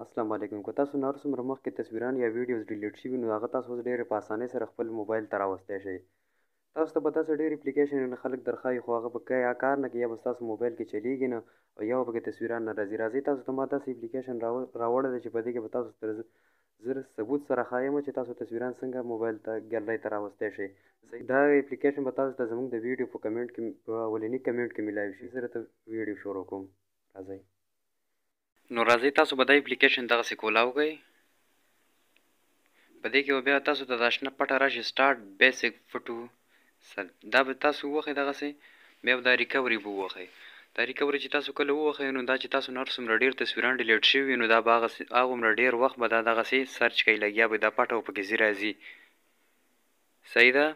السلام علیکم. که تاسو نه هر څومره مخکې تصویران یا ویډیوز ډیلیټ شوي نو هغه تاسو اوس ډېرې په اسانۍ سره خپل موبایل ته راوستی شئ. تاسو ته به داسې ډېر اپلیکیشنونه خلک درښایي خو هغه به یا کار نه کوي یا به ستاسو موبایل کې چلیږي نه او یا به پکې تصویران نه راځي. راځئ تاسو ته ما داسې اپلیکیشن راوړی دی چې په دې کې به تاسو ته زه ثبوت سره ښایم چې تاسو تصویران څنګه موبایل ته ګیلرۍ ته راوستی شئ. دا اپلیکیشن به تاسو ته زموږ د ویډیو په کمنټ کې په اولني کمنټ کې میلاوي شي. زه درته ویډیو شروع کوم. راځئ. نو راځئ تاسو به دا اپلیکیشن دغسې کولاو کړئ. په دې کې به بیا تاسو ته دا شنه پټه راشي سټارټ بیسک فوټو دا به تاسو ووهئ دغسې بیا به دا ریکوري به ووهئ. دا ریکوري چې تاسو کله ووهئ نو دا چې تاسو نه هر څومره ډېر تصویران ډیلیټ شوي وي نو دا به هغومره ډېر وخت به دا دغسې سرچ کوي لګیا به دا پټه او پکې ځي راځي. صحیح ده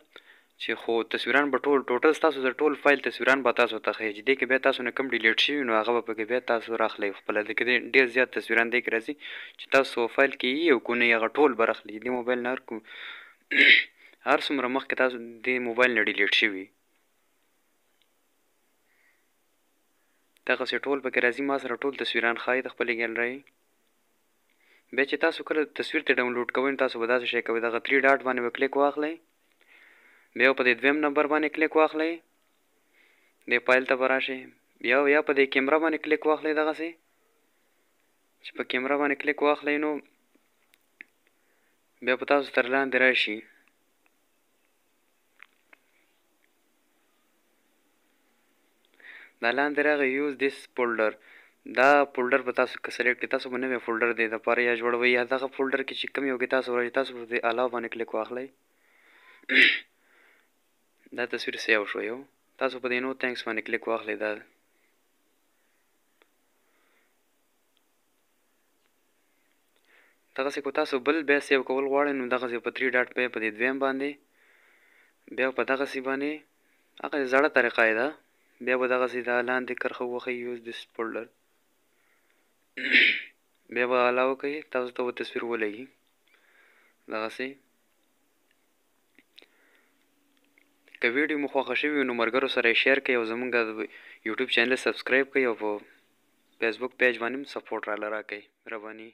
چې خو تصویران به ټوټل ستاسو د ټول فایل تصویران به تاسو ته ښیي چې دې کې بیا تاسو نه کوم ډیلیټ شوي نو هغه به پکې بیا تاسو راخلئ خپله دې کې ډېر زیات تصویران دې کې راځي چې تاسو فایل کې یي او کو نه یي هغه ټول به راخلي. دې موبایل نه هر څومره مخکې تاسو دې موبایل نه ډیلیټ شوي دغسې ټول پکې راځي. ما سره ټول تصویران ښایي د خپلې ګیلرۍ. بیا چې تاسو کله تصویر ته ډاونلوډ کوئ نو تاسو به داسې شی کوئ دغه 3 ډاټ باندې به کلیک واخلئ بیا په دې دویم نمبر باندې کلیک واخلئ دې فایل ته به راشئ بیا په دې کیمره باندې کلیک واخلئ دغسې چې په کیمره باندې کلیک واخلئ نو بیا به تاسو تر لاندې راشي دا لاندې راغی یوز دیس فولډر دا فولډر به تاسو که سلیکټ کړئ تاسو به نوی فولډر دې دپاره یا جوړوئ یا دغه فولډر کې چې کوم یو کې تاسو راځي تاسو به دې الاو باندې کلیک واخلئ دا تصویر سیو شو یو تاسو په دې نو تھینکس باندې کلیک واخلئ. دا دغسې که تاسو بل بیا سیو کول غواړئ نو دغسې په 3 ډاټ بیا په دې دویم باندې بیا په دغسې باندې هغه زړه طریقه یې ده بیا به دغسې دا لاندې کرښه ووهئ یوز دیس فولډر بیا به الاو کوئ تاسو ته به تصویر ولګي دغسې. که ویډیو مو خوښه شوي وي نو ملګرو سره یې شیر کړئ او زموږ د یوټیوب چینل سبسکرایب کړئ او په فیسبوک پیج باندې هم سپورټ راله راکړئ. مهرباني.